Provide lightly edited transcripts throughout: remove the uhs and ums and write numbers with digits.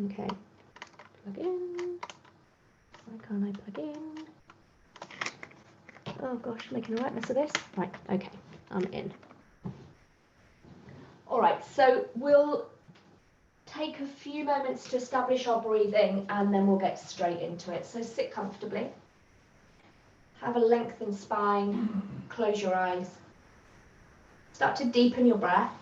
Okay, plug in. Why can't I plug in? Oh gosh, making a right mess of this. Right, okay, I'm in. All right, so we'll take a few moments to establish our breathing and then we'll get straight into it. So sit comfortably. Have a lengthened spine, close your eyes. Start to deepen your breath.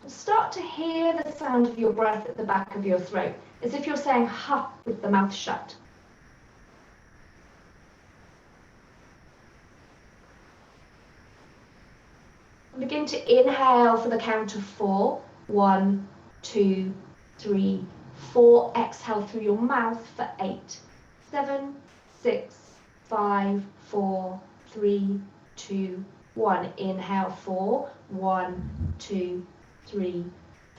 Start to hear the sound of your breath at the back of your throat, as if you're saying ha with the mouth shut. Begin to inhale for the count of 4. 1, 2, 3, 4. Exhale through your mouth for 8, 7, 6, 5, 4, 3, 2, 1. Inhale 4. 1, 2, 3,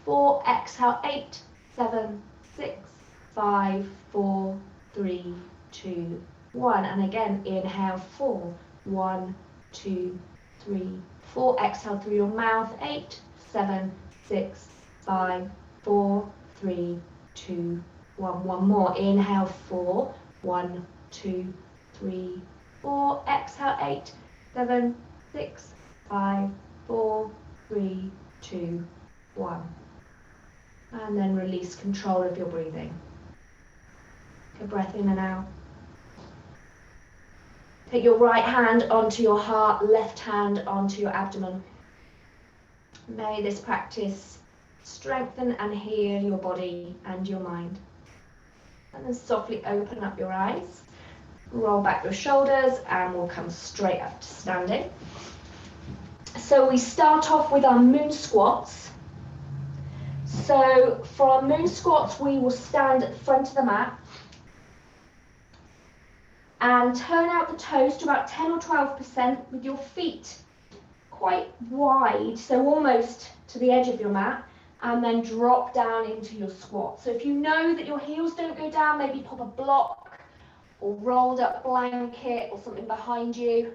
4. Exhale 8, 7, 6, 5, 4, 3, 2, 1. And again, inhale 4. 1, 2, 3, 4. Exhale through your mouth. 8, 7, 6, 5, 4, 3, 2, 1. One more. Inhale 4. 1, 2, 3, 4. Exhale 8, 7, 6, 5, 4, 3, 2, 1. And then release control of your breathing. Take a breath in and out. Take your right hand onto your heart, left hand onto your abdomen. May this practice strengthen and heal your body and your mind. And then softly open up your eyes, roll back your shoulders, and we'll come straight up to standing. So we start off with our moon squats. So for our moon squats, we will stand at the front of the mat and turn out the toes to about 10 or 12% with your feet quite wide, so almost to the edge of your mat, and then drop down into your squat. So if you know that your heels don't go down, maybe pop a block or rolled up blanket or something behind you,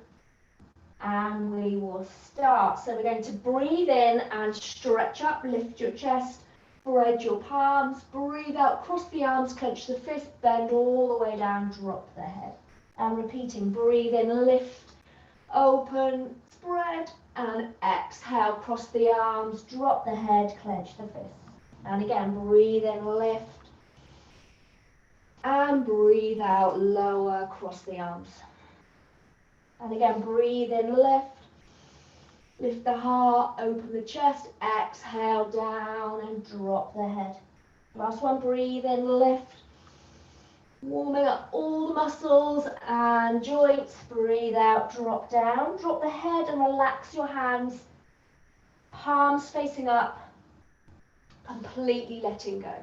and we will start. So we're going to breathe in and stretch up, lift your chest, spread your palms, breathe out, cross the arms, clench the fist, bend all the way down, drop the head. And repeating, breathe in, lift, open, spread, and exhale, cross the arms, drop the head, clench the fist. And again, breathe in, lift, and breathe out, lower, cross the arms. And again, breathe in, lift the heart, open the chest, exhale, down, and drop the head. Last one, breathe in, lift, warming up all the muscles and joints. Breathe out, drop down, drop the head and relax your hands, palms facing up, completely letting go.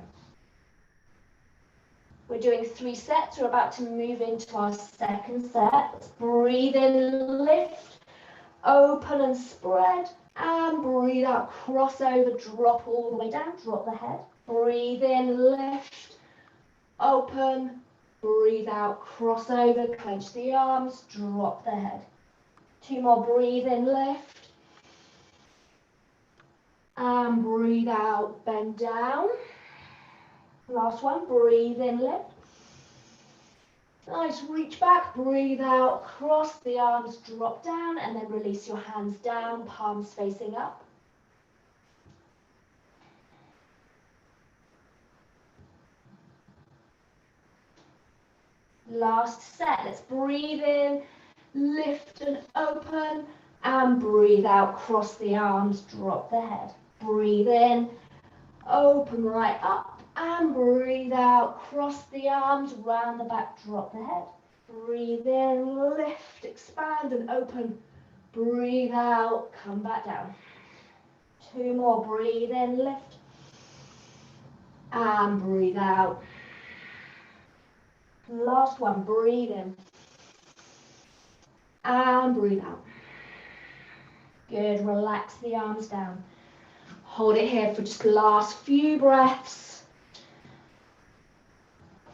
We're doing 3 sets. We're about to move into our second set. Let's breathe in, lift, open and spread, and breathe out, cross over, drop all the way down, drop the head. Breathe in, lift, open, breathe out, cross over, clench the arms, drop the head. 2 more, breathe in, lift, and breathe out, bend down. Last one, breathe in, lift. Nice, reach back, breathe out, cross the arms, drop down, and then release your hands down, palms facing up. Last set. Let's breathe in, lift and open, and breathe out, cross the arms, drop the head. Breathe in, open right up, and breathe out, cross the arms, round the back, drop the head. Breathe in, lift, expand and open. Breathe out, come back down. 2 more, breathe in, lift, and breathe out. Last one, breathe in and breathe out. Good, relax the arms down. Hold it here for just the last few breaths.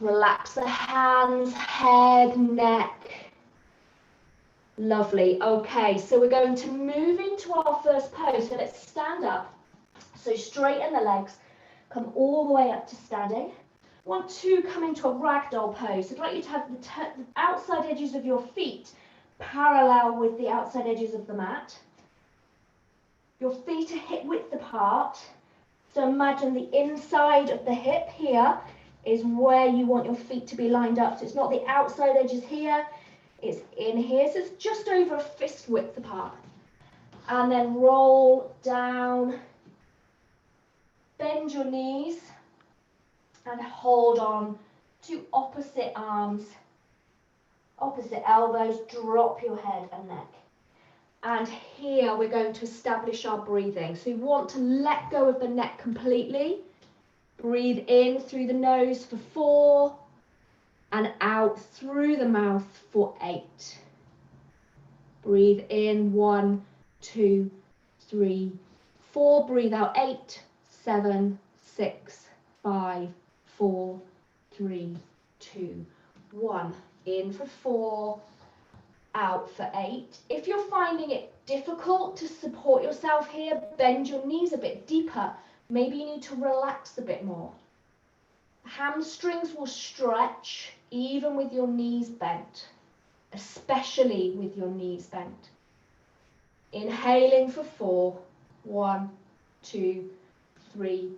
Relax the hands, head, neck. Lovely. Okay, so we're going to move into our first pose. So let's stand up. So straighten the legs, come all the way up to standing. Want to come into a ragdoll pose. So I'd like you to have the outside edges of your feet parallel with the outside edges of the mat. Your feet are hip width apart. So imagine the inside of the hip here is where you want your feet to be lined up. So it's not the outside edges here, it's in here. So it's just over a fist width apart. And then roll down, bend your knees, and hold on to opposite arms, opposite elbows, drop your head and neck. And here we're going to establish our breathing. So you want to let go of the neck completely. Breathe in through the nose for 4 and out through the mouth for 8. Breathe in 1, 2, 3, 4. Breathe out 8, 7, 6, 5, 4, 3, 2, 1. In for 4, out for 8. If you're finding it difficult to support yourself here, bend your knees a bit deeper. Maybe you need to relax a bit more. Hamstrings will stretch even with your knees bent, especially with your knees bent. Inhaling for 4, 1, 2, 3,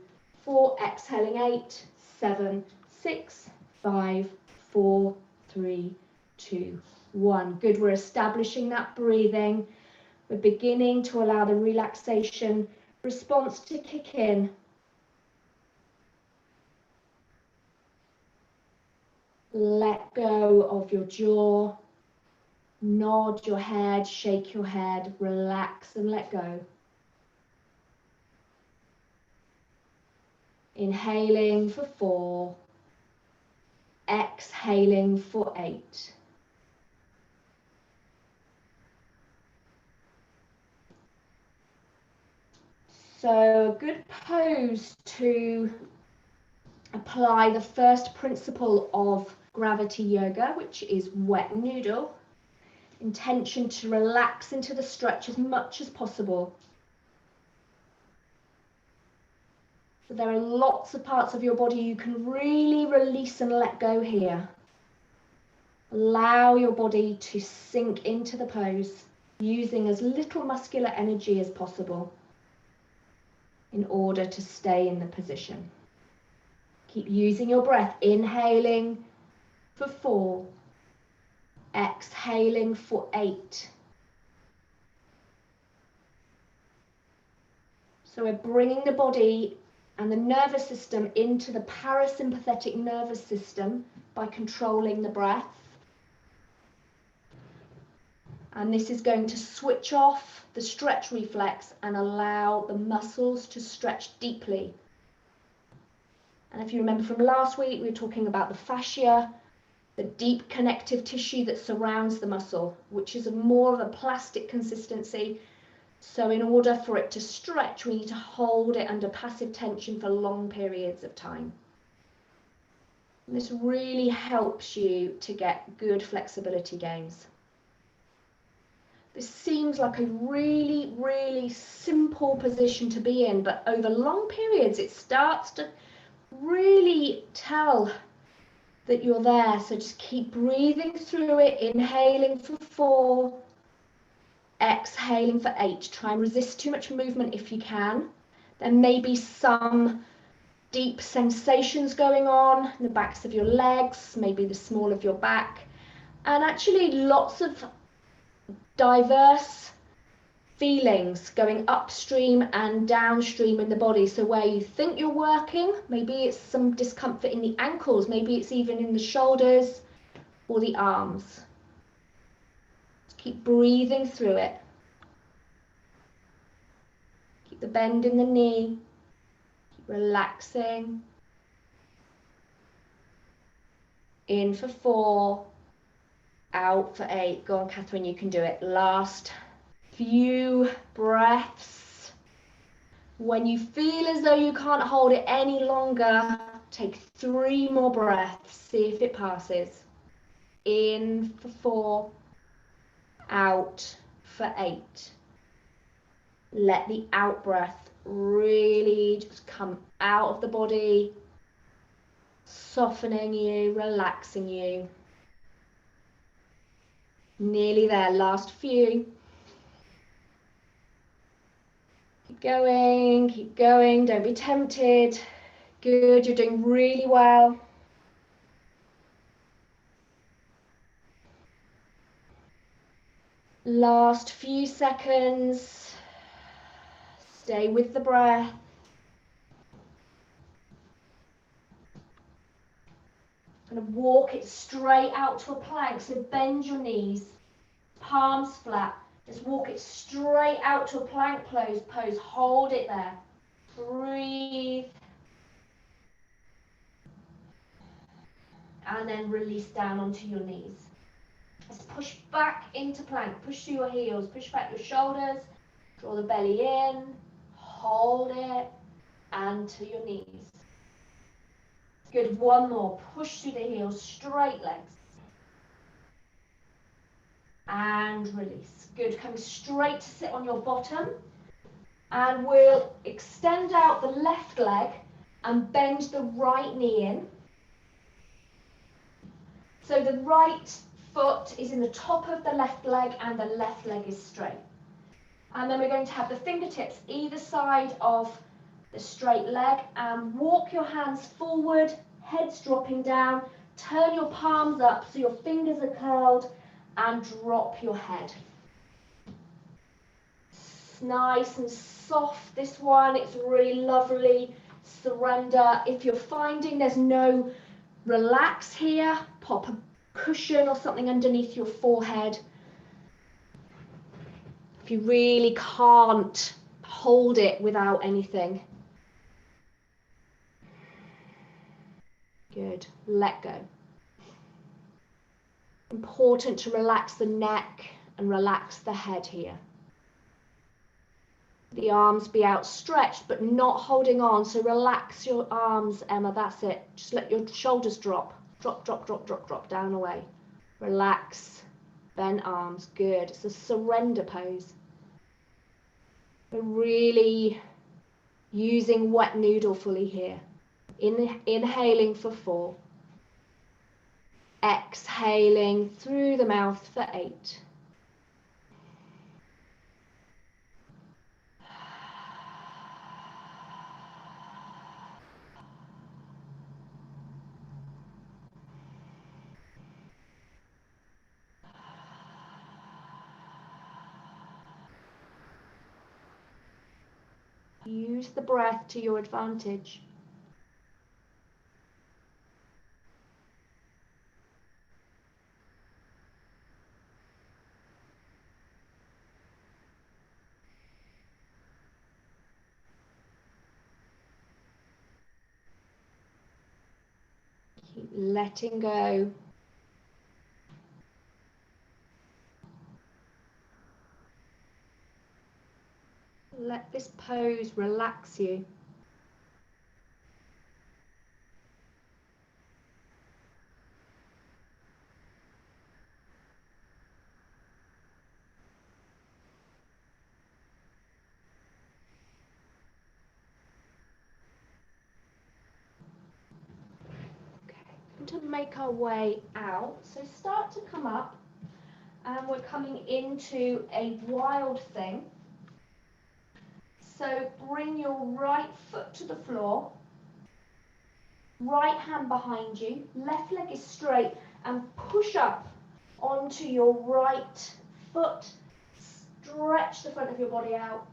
4. Exhaling 8, 7, 6, 5, 4, 3, 2, 1. Good, we're establishing that breathing. We're beginning to allow the relaxation response to kick in. Let go of your jaw, nod your head, shake your head, relax and let go. Inhaling for 4, exhaling for 8. So a good pose to apply the first principle of gravity yoga, which is wet noodle. Intention to relax into the stretch as much as possible. So there are lots of parts of your body you can really release and let go here. Allow your body to sink into the pose, using as little muscular energy as possible in order to stay in the position. Keep using your breath, inhaling for 4, exhaling for 8. So we're bringing the body and the nervous system into the parasympathetic nervous system by controlling the breath. And this is going to switch off the stretch reflex and allow the muscles to stretch deeply. And if you remember from last week, we were talking about the fascia, the deep connective tissue that surrounds the muscle, which is more of a plastic consistency. So in order for it to stretch, we need to hold it under passive tension for long periods of time. And this really helps you to get good flexibility gains. This seems like a really, really simple position to be in, but over long periods, it starts to really tell that you're there. So just keep breathing through it, inhaling for 4, exhaling for 8. Try and resist too much movement if you can. There may be some deep sensations going on in the backs of your legs, maybe the small of your back, and actually lots of diverse feelings going upstream and downstream in the body. So where you think you're working, maybe it's some discomfort in the ankles, maybe it's even in the shoulders or the arms. Just keep breathing through it. Keep the bend in the knee, keep relaxing. In for 4, out for 8. Go on, Catherine, you can do it. Last few breaths. When you feel as though you can't hold it any longer, take 3 more breaths. See if it passes. In for 4, out for 8. Let the out breath really just come out of the body, softening you, relaxing you. Nearly there, last few. Keep going, don't be tempted. Good, you're doing really well. Last few seconds. Stay with the breath. Going to walk it straight out to a plank, so bend your knees, palms flat. Just walk it straight out to a plank pose. Hold it there. Breathe. And then release down onto your knees. Let's push back into plank. Push through your heels. Push back your shoulders. Draw the belly in. Hold it. And to your knees. Good. One more. Push through the heels. Straight legs. And release. Good. Coming straight to sit on your bottom. And we'll extend out the left leg and bend the right knee in. So the right foot is in the top of the left leg and the left leg is straight. And then we're going to have the fingertips either side of the straight leg and walk your hands forward, heads dropping down, turn your palms up so your fingers are curled and drop your head. It's nice and soft, this one, it's really lovely. Surrender. If you're finding there's no relax here, pop a cushion or something underneath your forehead. If you really can't hold it without anything. Good. Let go. Important to relax the neck and relax the head here. The arms be outstretched but not holding on, so relax your arms, Emma, that's it. Just let your shoulders drop. Drop, drop, drop, drop, drop, down away. Relax, bend arms, good. It's a surrender pose. We're really using wet noodle fully here. Inhaling for 4. Exhaling through the mouth for 8. Use the breath to your advantage. Keep letting go. Let this pose relax you. To make our way out, so start to come up and we're coming into a wild thing. So bring your right foot to the floor, right hand behind you, left leg is straight and push up onto your right foot, stretch the front of your body out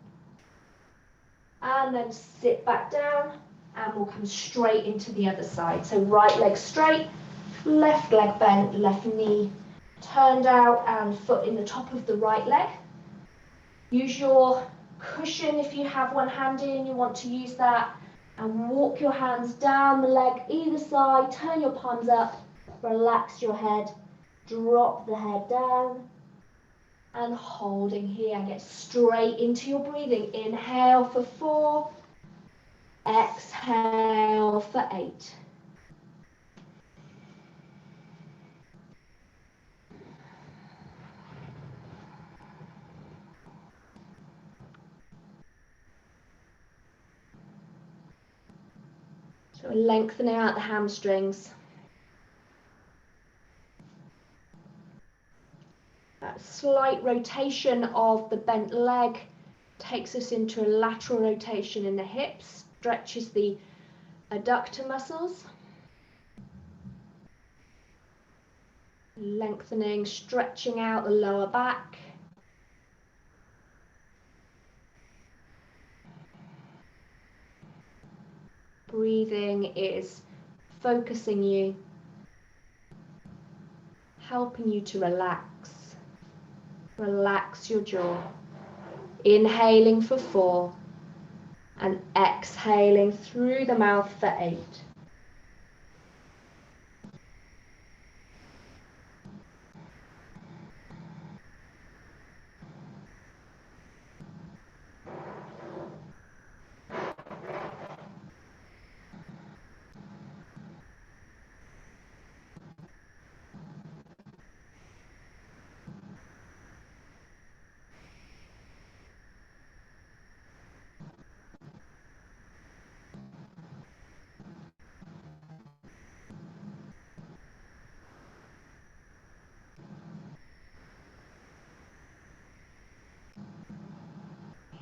and then sit back down. And we'll come straight into the other side. So right leg straight, left leg bent, left knee turned out and foot in the top of the right leg. Use your cushion if you have one handy and you want to use that. And walk your hands down the leg either side, turn your palms up, relax your head, drop the head down. And holding here, get straight into your breathing. Inhale for 4. Exhale for 8. So lengthening out the hamstrings. That slight rotation of the bent leg takes us into a lateral rotation in the hips, stretches the adductor muscles. Lengthening, stretching out the lower back. Breathing is focusing you, helping you to relax. Relax your jaw. Inhaling for 4 and exhaling through the mouth for 8.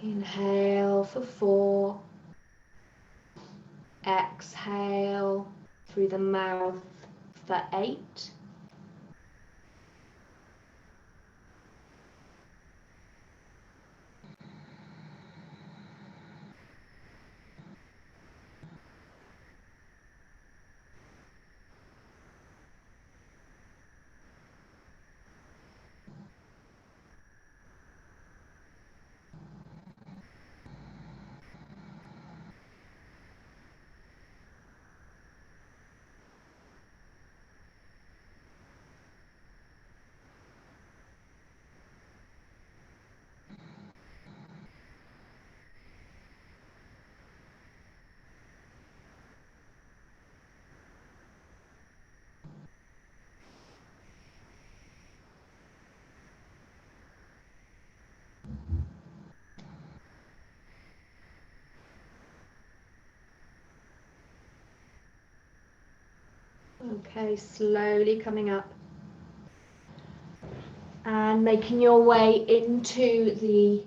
Inhale for 4. Exhale through the mouth for 8. Okay, slowly coming up and making your way into the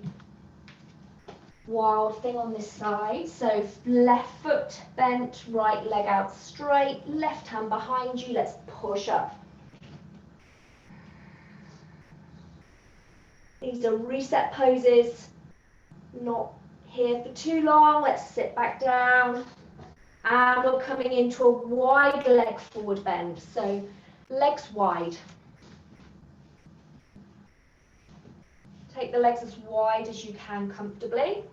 wild thing on this side. So left foot bent, right leg out straight, left hand behind you. Let's push up. These are reset poses, not here for too long. Let's sit back down. And we're coming into a wide leg forward bend. So legs wide. Take the legs as wide as you can comfortably.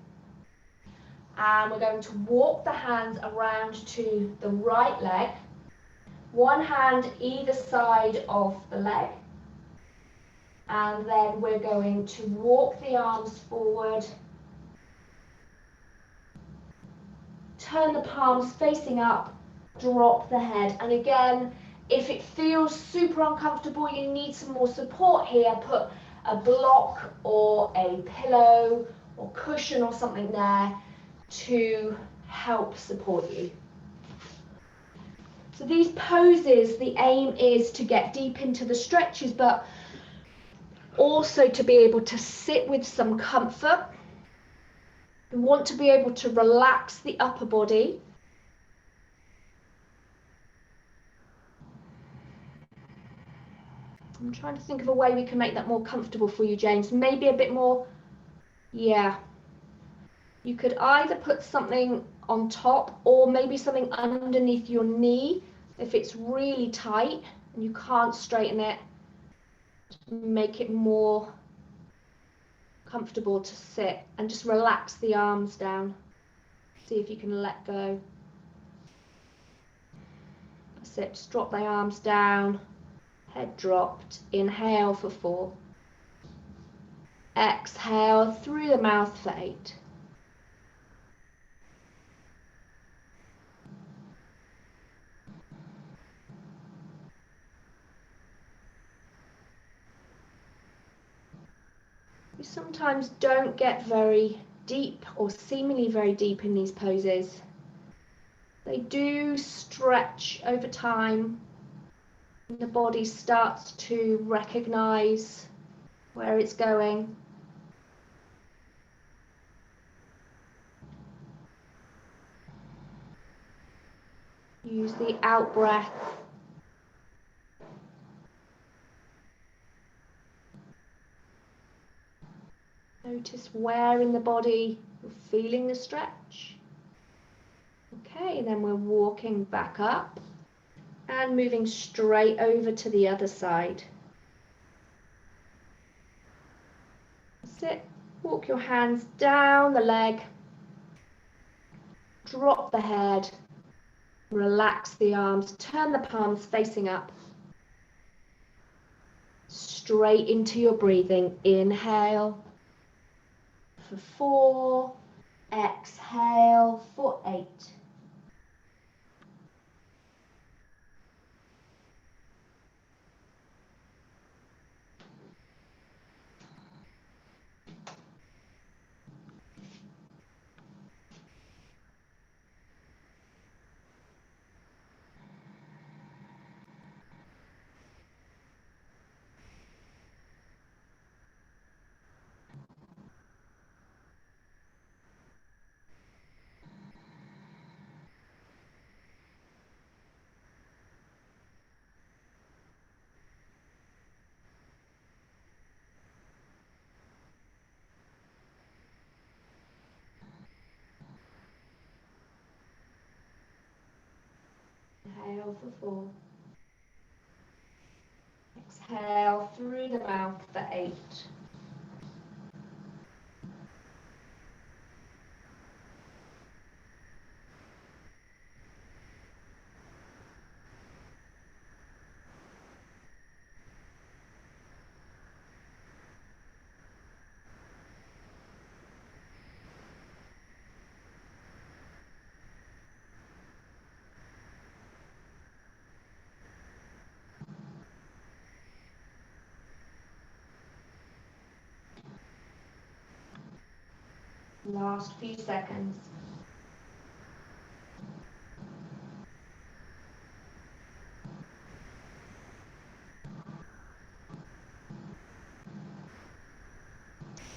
And we're going to walk the hands around to the right leg. One hand either side of the leg. And then we're going to walk the arms forward. Turn the palms facing up, drop the head. And again, if it feels super uncomfortable, you need some more support here, put a block or a pillow or cushion or something there to help support you. So these poses, the aim is to get deep into the stretches, but also to be able to sit with some comfort. We want to be able to relax the upper body. I'm trying to think of a way we can make that more comfortable for you, James. Maybe a bit more, yeah. You could either put something on top or maybe something underneath your knee if it's really tight and you can't straighten it. Make it more comfortable to sit and just relax the arms down. See if you can let go. That's it, just drop the arms down, head dropped. Inhale for 4. Exhale through the mouth for 8. You sometimes don't get very deep or seemingly very deep in these poses. They do stretch over time. The body starts to recognize where it's going. Use the out breath. Notice where in the body you're feeling the stretch. Okay, then we're walking back up and moving straight over to the other side. Sit, walk your hands down the leg, drop the head, relax the arms, turn the palms facing up. Straight into your breathing. Inhale for 4, exhale for 8. Inhale for 4. Exhale through the mouth for 8. Last few seconds.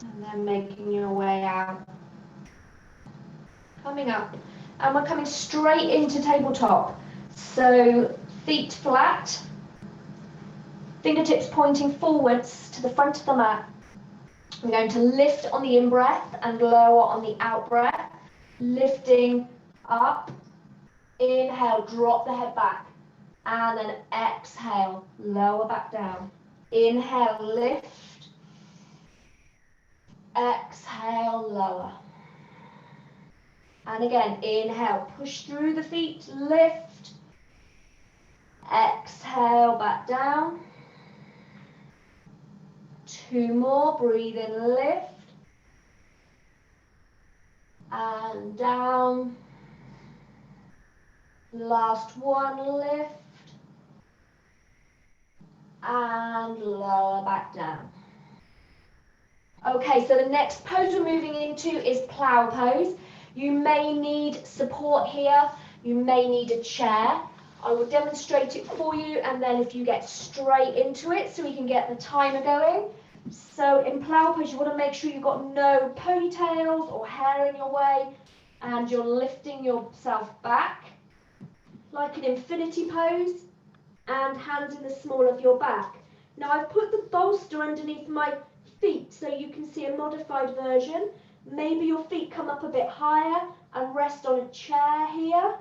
And then making your way out. Coming up. And we're coming straight into tabletop. So feet flat. Fingertips pointing forwards to the front of the mat. We're going to lift on the in-breath and lower on the out-breath. Lifting up. Inhale, drop the head back. And then exhale, lower back down. Inhale, lift. Exhale, lower. And again, inhale, push through the feet, lift. Exhale, back down. 2 more, breathe in, lift. And down. Last one, lift. And lower back down. Okay, so the next pose we're moving into is plow pose. You may need support here. You may need a chair. I will demonstrate it for you, and then if you get straight into it so we can get the timer going. So in plow pose, you want to make sure you've got no ponytails or hair in your way, and you're lifting yourself back like an infinity pose, and hands in the small of your back. Now I've put the bolster underneath my feet so you can see a modified version. Maybe your feet come up a bit higher and rest on a chair here.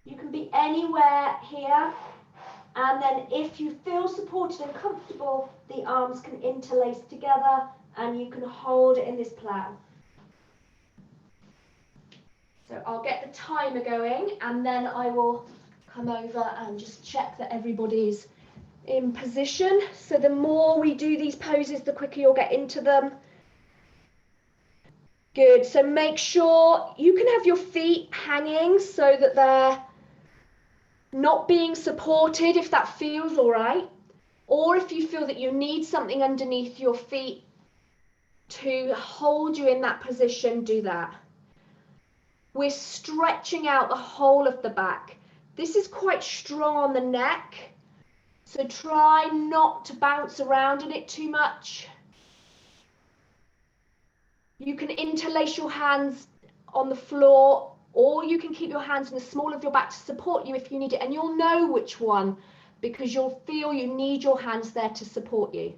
You can be anywhere here. And then if you feel supported and comfortable, the arms can interlace together and you can hold it in this plow. So I'll get the timer going and then I will come over and just check that everybody's in position. So the more we do these poses, the quicker you'll get into them. Good, so make sure you can have your feet hanging so that they're not being supported if that feels all right. Or if you feel that you need something underneath your feet to hold you in that position, do that. we're stretching out the whole of the back. This is quite strong on the neck, so try not to bounce around in it too much. You can interlace your hands on the floor, or you can keep your hands in the small of your back to support you if you need it, and you'll know which one because you'll feel you need your hands there to support you.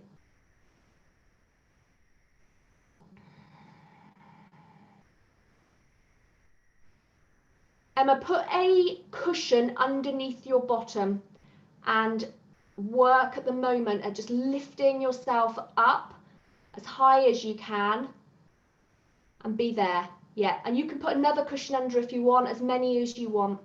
Emma, put a cushion underneath your bottom and work at the moment at just lifting yourself up as high as you can and be there. Yeah, and you can put another cushion under if you want, as many as you want.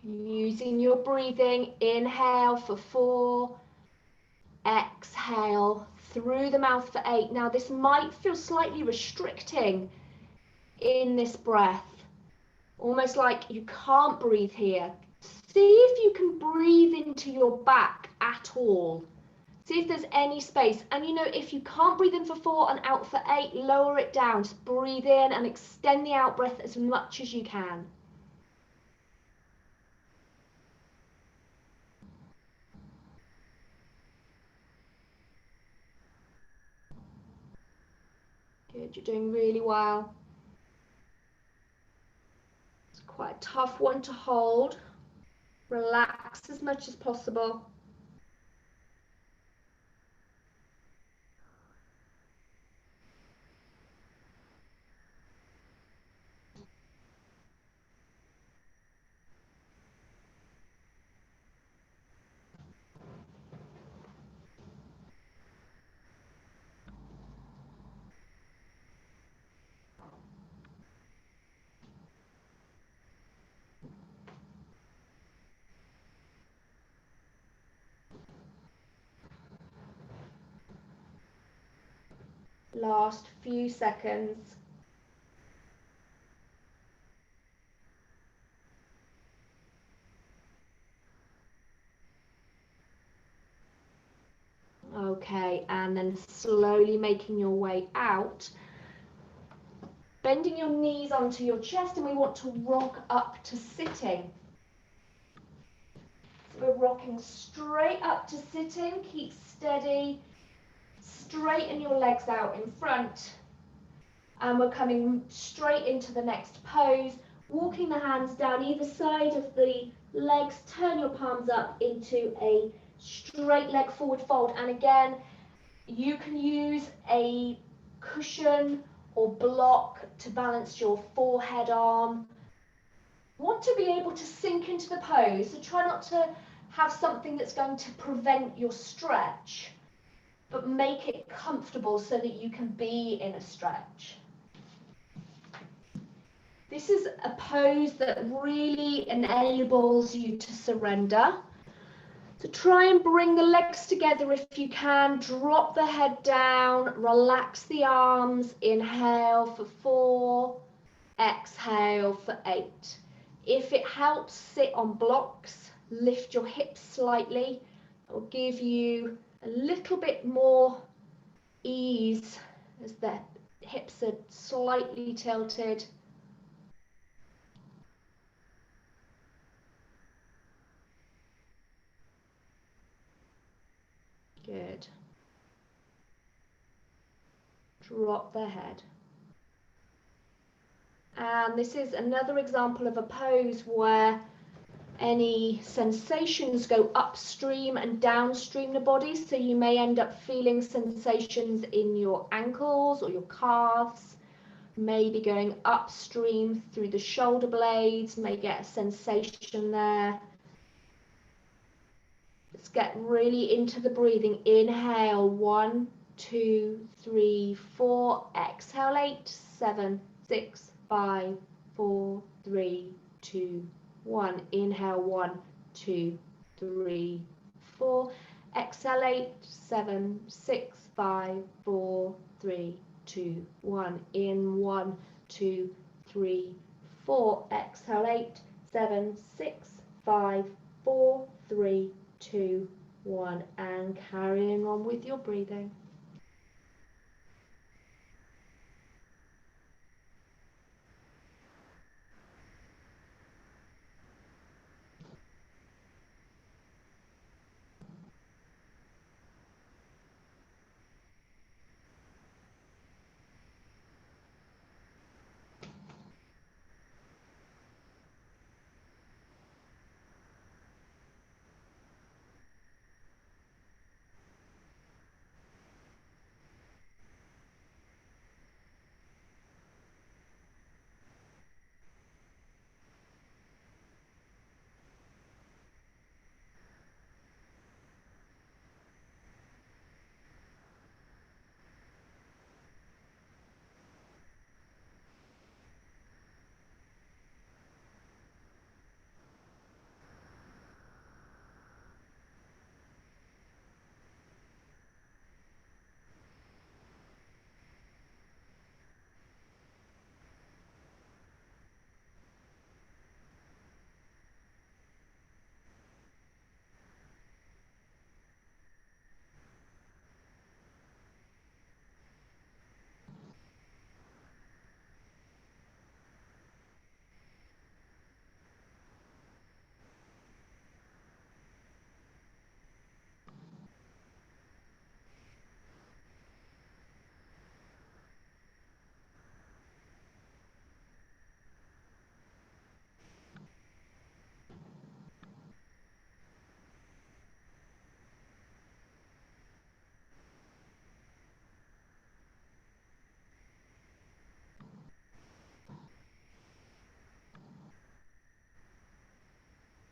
Using your breathing, inhale for 4, exhale through the mouth for 8. Now this might feel slightly restricting in this breath, almost like you can't breathe here. See if you can breathe into your back at all. See if there's any space. And you know, if you can't breathe in for 4 and out for 8, lower it down. Just breathe in and extend the out breath as much as you can. Good, you're doing really well. It's quite a tough one to hold. Relax as much as possible. Last few seconds. Okay, and then slowly making your way out. Bending your knees onto your chest, and we want to rock up to sitting. So we're rocking straight up to sitting. Keep steady. Straighten your legs out in front. And we're coming straight into the next pose. Walking the hands down either side of the legs. Turn your palms up into a straight leg forward fold. And again, you can use a cushion or block to balance your forehead on. Want to be able to sink into the pose, so try not to have something that's going to prevent your stretch, but make it comfortable so that you can be in a stretch. This is a pose that really enables you to surrender. So try and bring the legs together if you can. Drop the head down, relax the arms. Inhale for 4, exhale for 8. If it helps, sit on blocks, lift your hips slightly. It will give you a little bit more ease as the hips are slightly tilted. Good. Drop the head. And this is another example of a pose where any sensations go upstream and downstream the body. So you may end up feeling sensations in your ankles or your calves, maybe going upstream through the shoulder blades, may get a sensation there. Let's get really into the breathing. Inhale, 1, 2, 3, 4. Exhale, 8, 7, 6, 5, 4, 3, 2, 1. Inhale, 1, 2, 3, 4. Exhale, 8, 7, 6, 5, 4, 3, 2, 1. In 1, 2, 3, 4. Exhale, 8, 7, 6, 5, 4, 3, 2, 1, and carrying on with your breathing.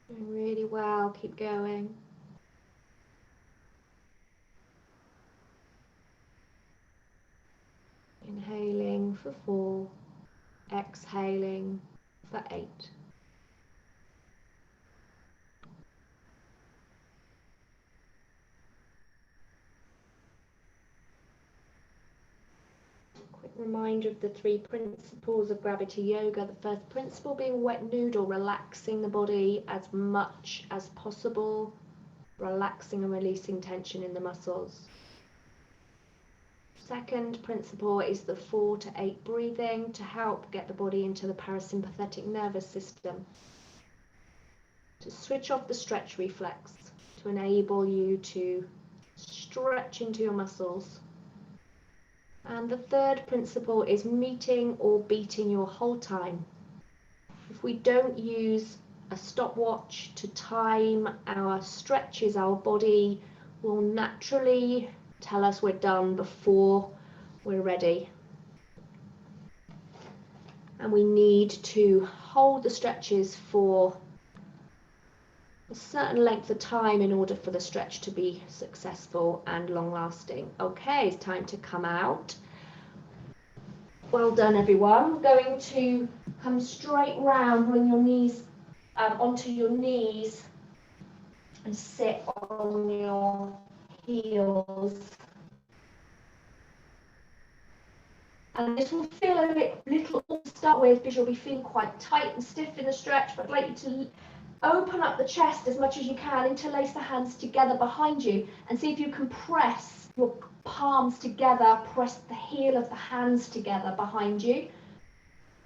Doing really well, keep going. Inhaling for 4, exhaling for 8. Quick reminder of the 3 principles of gravity yoga. The first principle being wet noodle, relaxing the body as much as possible, relaxing and releasing tension in the muscles. Second principle is the 4 to 8 breathing to help get the body into the parasympathetic nervous system, to switch off the stretch reflex, to enable you to stretch into your muscles. And the third principle is meeting or beating your hold time. If we don't use a stopwatch to time our stretches, our body will naturally tell us we're done before we're ready. And we need to hold the stretches for a certain length of time in order for the stretch to be successful and long-lasting. Okay, it's time to come out. Well done, everyone. We're going to come straight round, bring your knees onto your knees and sit on your heels. And this will feel a little to start with because you'll be feeling quite tight and stiff in the stretch, but I'd like you to open up the chest as much as you can, interlace the hands together behind you and see if you can press your palms together, press the heel of the hands together behind you.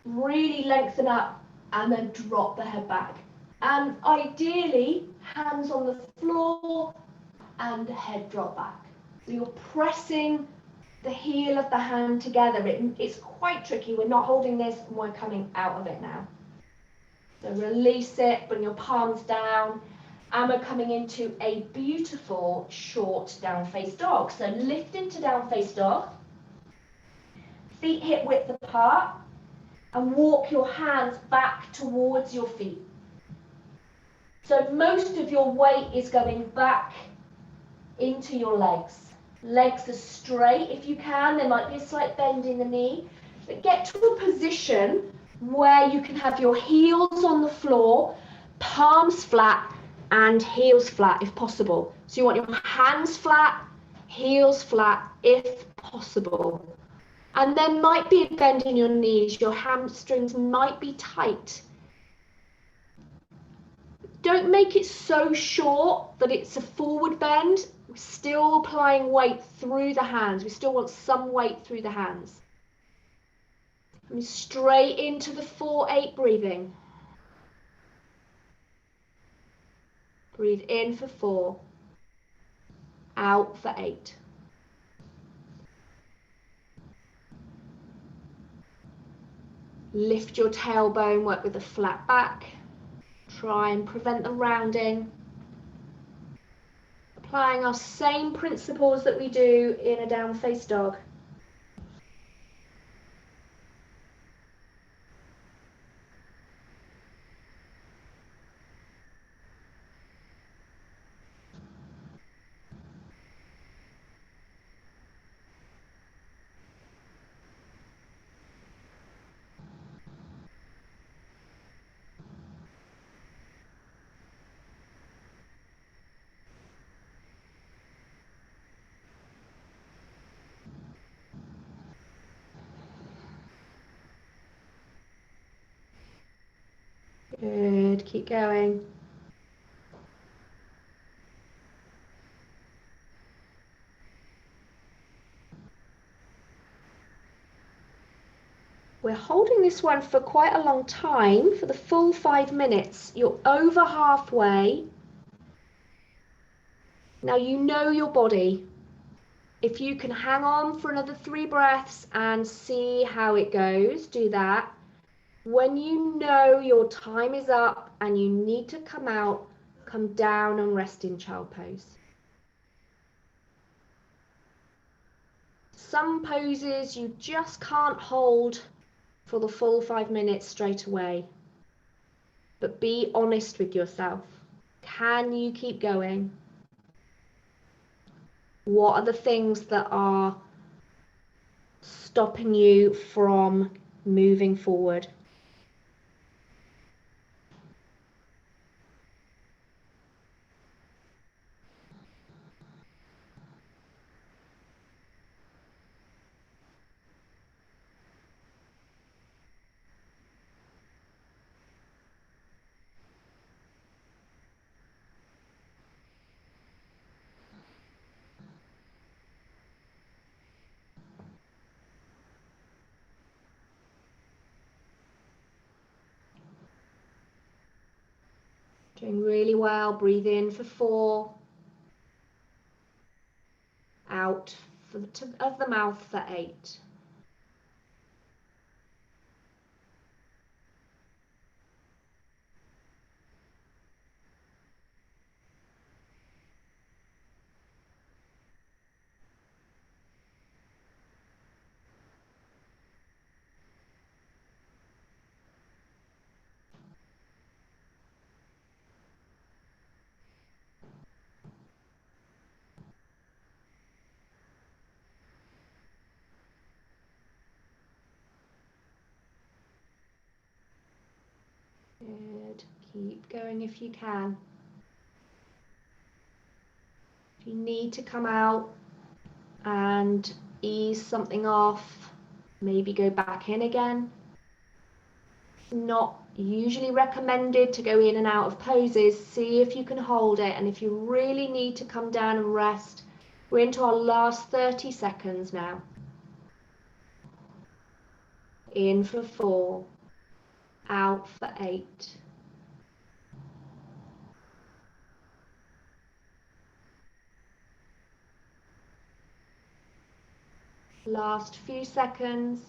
Really lengthen up and then drop the head back. And ideally, hands on the floor and the head drop back. So you're pressing the heel of the hand together. It's quite tricky. We're not holding this and we're coming out of it now. So release it, bring your palms down, and we're coming into a beautiful short down face dog. So lift into down face dog, feet hip width apart, and walk your hands back towards your feet. So most of your weight is going back into your legs. Legs are straight if you can. There might be a slight bend in the knee, but get to a position where you can have your heels on the floor, palms flat and heels flat if possible. So you want your hands flat, heels flat if possible. And there might be a bend in your knees, your hamstrings might be tight. Don't make it so short that it's a forward bend. We're still applying weight through the hands. We still want some weight through the hands. And straight into the 4-8 breathing. Breathe in for 4. Out for 8. Lift your tailbone, work with a flat back. Try and prevent the rounding. Applying our same principles that we do in a down face dog. Good, keep going. We're holding this one for quite a long time, for the full 5 minutes. You're over halfway. Now you know your body. If you can hang on for another 3 breaths and see how it goes, do that. When you know your time is up and you need to come out, come down and rest in child pose. Some poses you just can't hold for the full 5 minutes straight away. But be honest with yourself. Can you keep going? What are the things that are stopping you from moving forward? Doing really well. Breathe in for 4. Out for the tip of the mouth for 8. Good. Keep going if you can. If you need to come out and ease something off, maybe go back in again. Not usually recommended to go in and out of poses. See if you can hold it, and if you really need to come down and rest, we're into our last 30 seconds now. In for 4, out for 8. Last few seconds.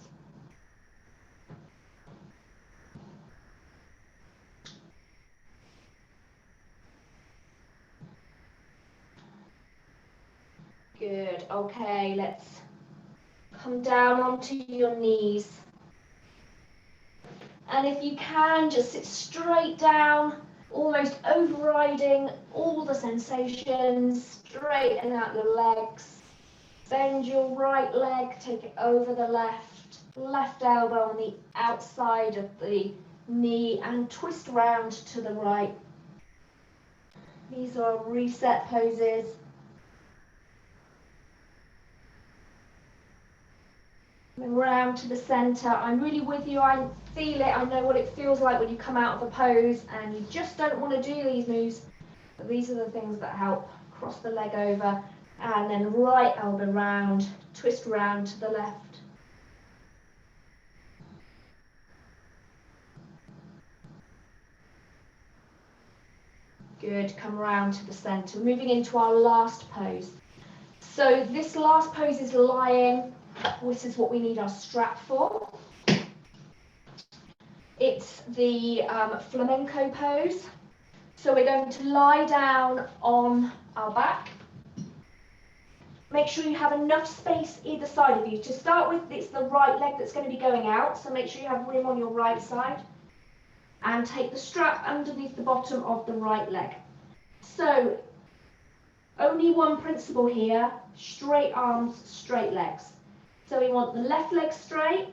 Good. Okay, let's come down onto your knees. And if you can, just sit straight down, almost overriding all the sensations. Straighten out your legs. Bend your right leg, take it over the left elbow on the outside of the knee and twist round to the right. These are reset poses. Coming round to the centre. I'm really with you. I feel it. I know what it feels like when you come out of a pose and you just don't want to do these moves. But these are the things that help. Cross the leg over and then right elbow round, twist round to the left. Good, come round to the centre. Moving into our last pose. So this last pose is lying. This is what we need our strap for. It's the flamenco pose. So we're going to lie down on our back. Make sure you have enough space either side of you. To start with, it's the right leg that's going to be going out, so make sure you have room on your right side. And take the strap underneath the bottom of the right leg. So, only one principle here, straight arms, straight legs. So we want the left leg straight,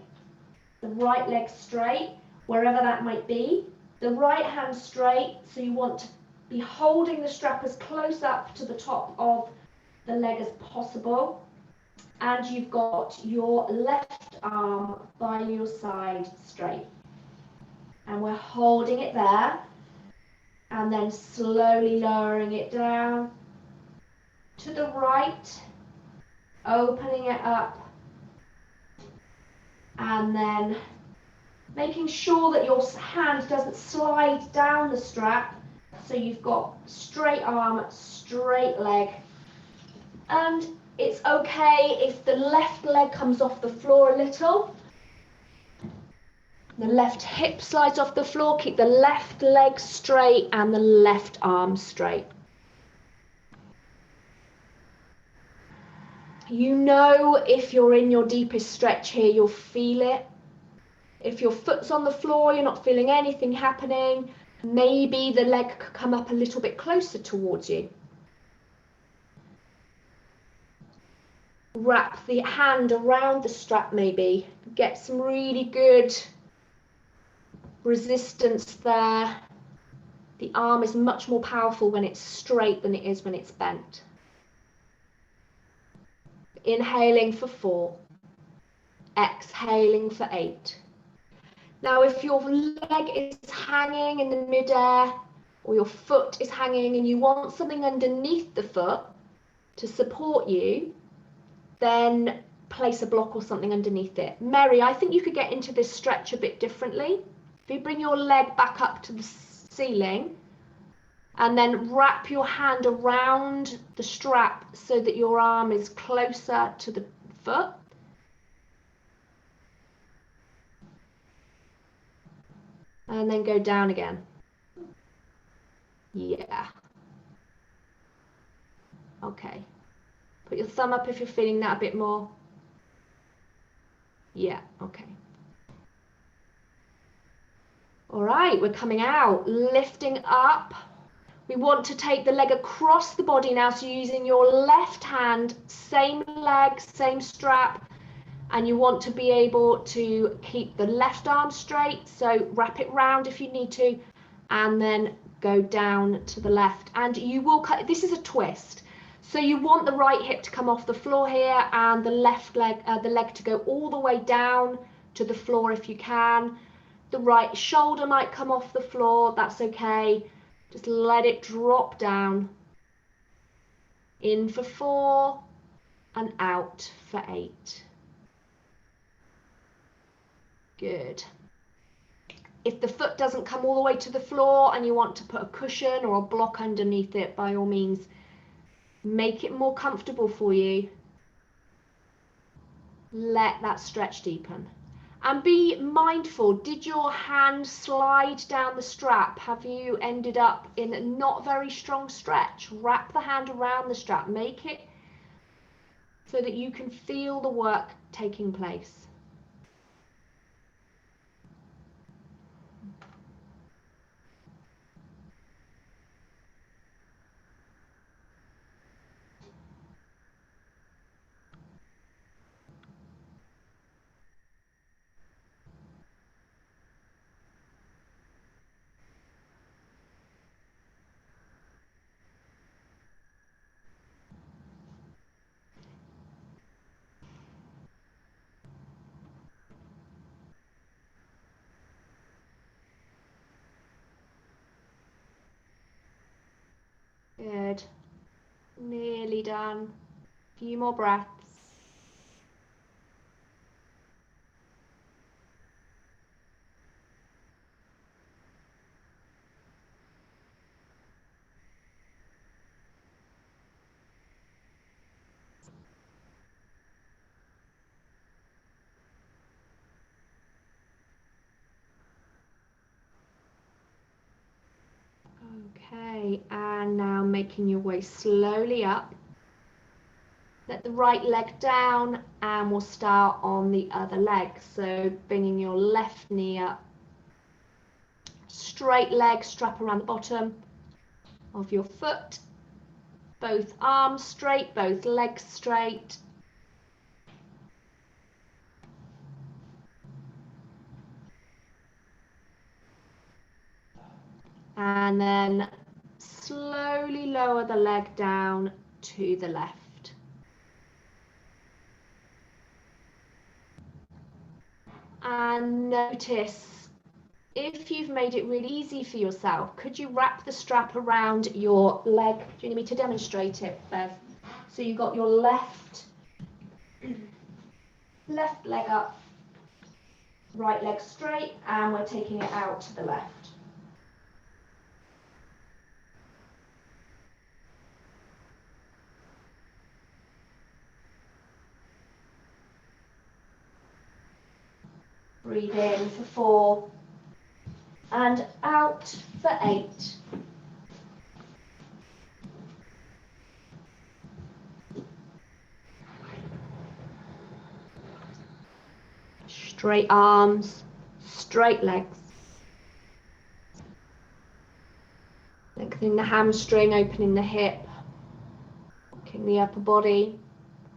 the right leg straight, wherever that might be. The right hand straight, so you want to be holding the strap as close up to the top of the leg as possible. And you've got your left arm by your side straight. And we're holding it there and then slowly lowering it down to the right, opening it up, and then making sure that your hand doesn't slide down the strap, so you've got straight arm, straight leg. And it's okay if the left leg comes off the floor a little. The left hip slides off the floor, keep the left leg straight and the left arm straight. You know, if you're in your deepest stretch here, you'll feel it. If your foot's on the floor, you're not feeling anything happening, maybe the leg could come up a little bit closer towards you. Wrap the hand around the strap maybe, get some really good resistance there. The arm is much more powerful when it's straight than it is when it's bent. Inhaling for 4, exhaling for 8. Now if your leg is hanging in the midair or your foot is hanging and you want something underneath the foot to support you, then place a block or something underneath it. Mary, I think you could get into this stretch a bit differently. If you bring your leg back up to the ceiling and then wrap your hand around the strap so that your arm is closer to the foot. And then go down again. Yeah. Okay. Put your thumb up if you're feeling that a bit more. Yeah, okay. All right, we're coming out, lifting up. We want to take the leg across the body now, so you're using your left hand, same leg, same strap, and you want to be able to keep the left arm straight, so wrap it round if you need to, and then go down to the left. And you will cut, this is a twist, so you want the right hip to come off the floor here and the left leg, the leg to go all the way down to the floor if you can. The right shoulder might come off the floor, that's okay. Just let it drop down. In for 4 and out for 8. Good. If the foot doesn't come all the way to the floor and you want to put a cushion or a block underneath it, by all means, make it more comfortable for you. Let that stretch deepen. And be mindful, did your hand slide down the strap? Have you ended up in a not very strong stretch? Wrap the hand around the strap, make it so that you can feel the work taking place. Nearly done. A few more breaths. Okay, and now making your way slowly up. Let the right leg down and we'll start on the other leg. So bringing your left knee up. Straight leg, strap around the bottom of your foot. Both arms straight, both legs straight. And then slowly lower the leg down to the left. And notice if you've made it really easy for yourself, could you wrap the strap around your leg? Do you need me to demonstrate it, Bev? So you've got your left leg up, right leg straight, and we're taking it out to the left. Breathe in for 4 and out for 8. Straight arms, straight legs. Lengthening the hamstring, opening the hip, working the upper body.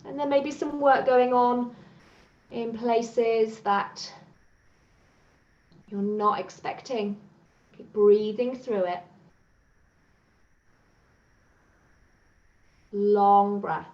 And there may be some work going on in places that you're not expecting. Keep breathing through it. Long breaths.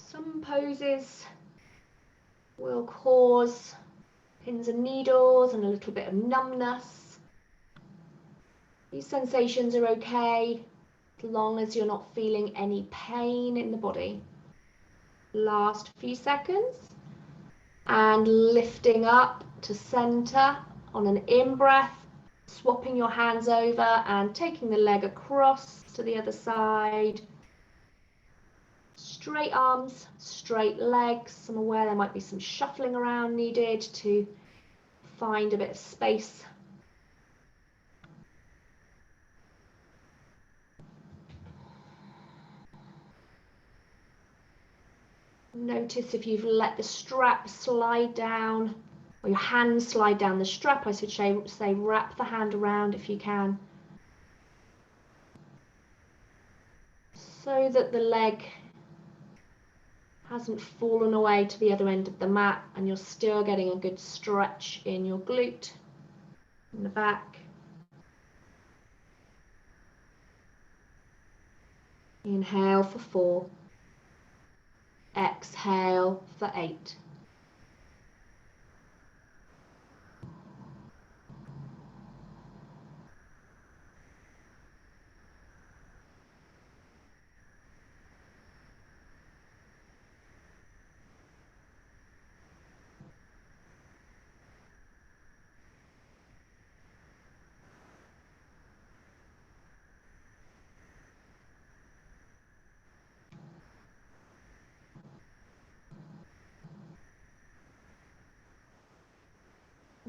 Some poses will cause pins and needles and a little bit of numbness. These sensations are okay as long as you're not feeling any pain in the body. Last few seconds. And lifting up to center on an in-breath, swapping your hands over and taking the leg across to the other side. Straight arms, straight legs. I'm aware there might be some shuffling around needed to find a bit of space. Notice if you've let the strap slide down, or your hand slide down the strap, I should say wrap the hand around if you can, so that the leg hasn't fallen away to the other end of the mat and you're still getting a good stretch in your glute, in the back. Inhale for 4. Exhale for 8.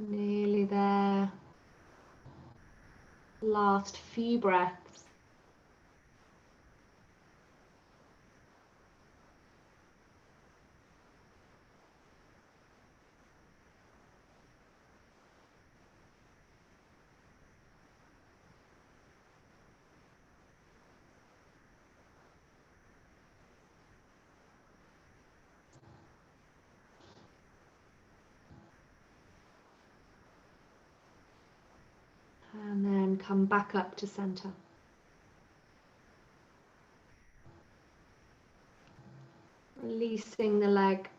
Nearly there. Last few breaths. come back up to center. Releasing the leg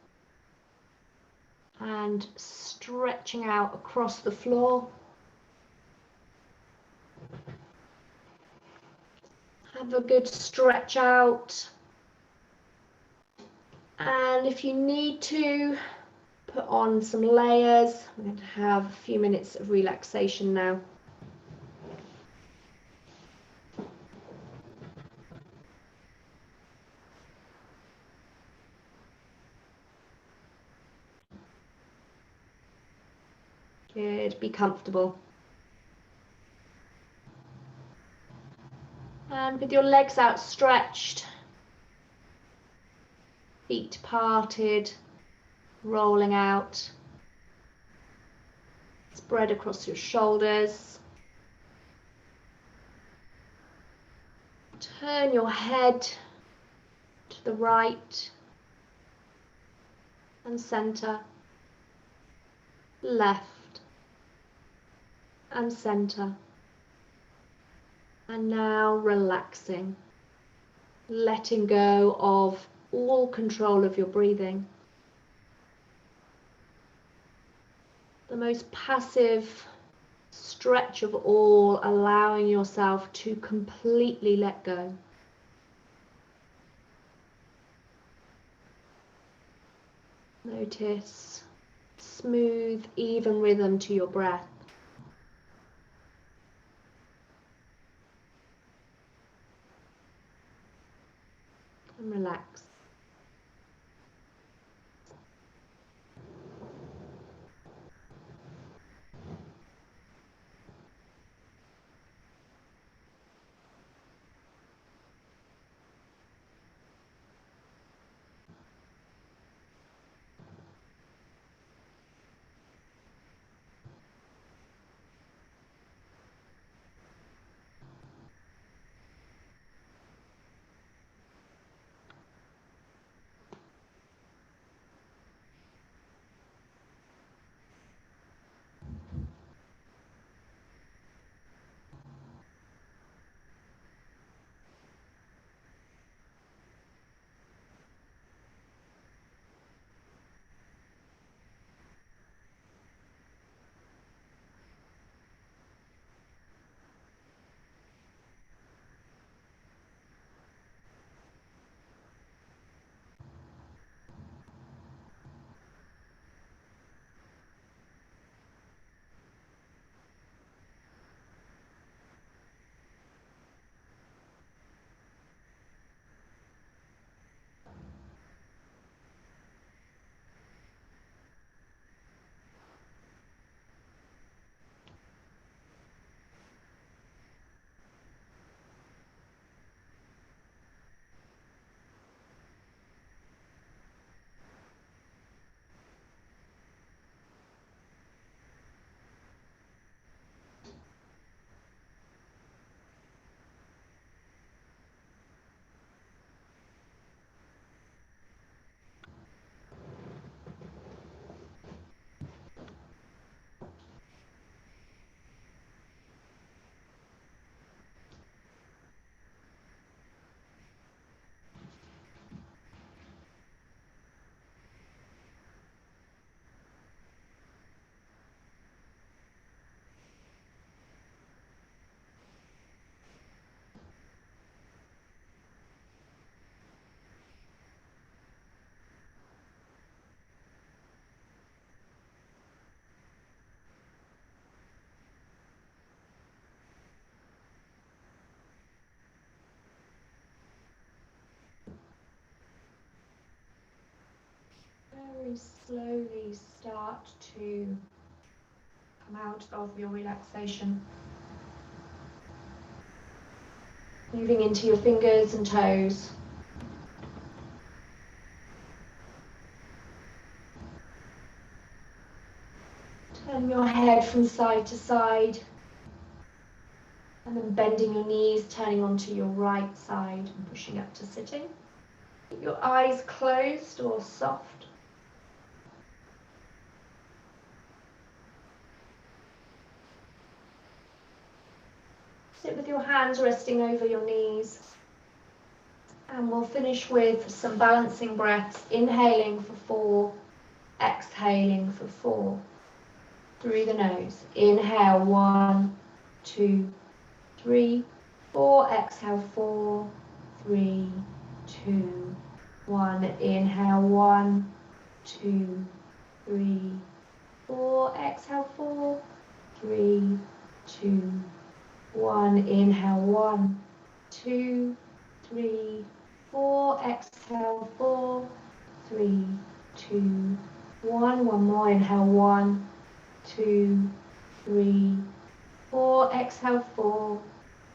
and stretching out across the floor. Have a good stretch out. And if you need to, put on some layers. We're going to have a few minutes of relaxation now. Good, be comfortable. And with your legs outstretched, feet parted, rolling out, spread across your shoulders. Turn your head to the right and center, left and center. And now relaxing, letting go of all control of your breathing. The most passive stretch of all, allowing yourself to completely let go. Notice smooth, even rhythm to your breath. And relax. Very slowly start to come out of your relaxation. Moving into your fingers and toes. Turn your head from side to side. And then bending your knees, turning onto your right side and pushing up to sitting. Keep your eyes closed or soft. Sit with your hands resting over your knees. And we'll finish with some balancing breaths, inhaling for 4, exhaling for 4. Through the nose. Inhale, 1, 2, 3, 4. Exhale, 4, 3, 2, 1. Inhale, 1, 2, 3, 4. Exhale, 4, 3, 2, 1. Inhale, 1, 2, 3, 4. Exhale, 4, 3, 2, 1. One more. Inhale, 1, 2, 3, 4. Exhale, 4,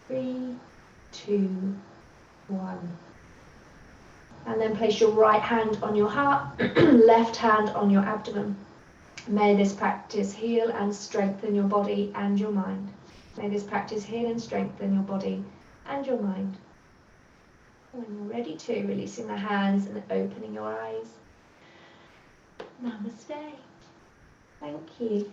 3, 2, 1. And then place your right hand on your heart, left hand on your abdomen. May this practice heal and strengthen your body and your mind. May this practice heal and strengthen your body and your mind. When you're ready to, releasing the hands and opening your eyes. Namaste. Thank you.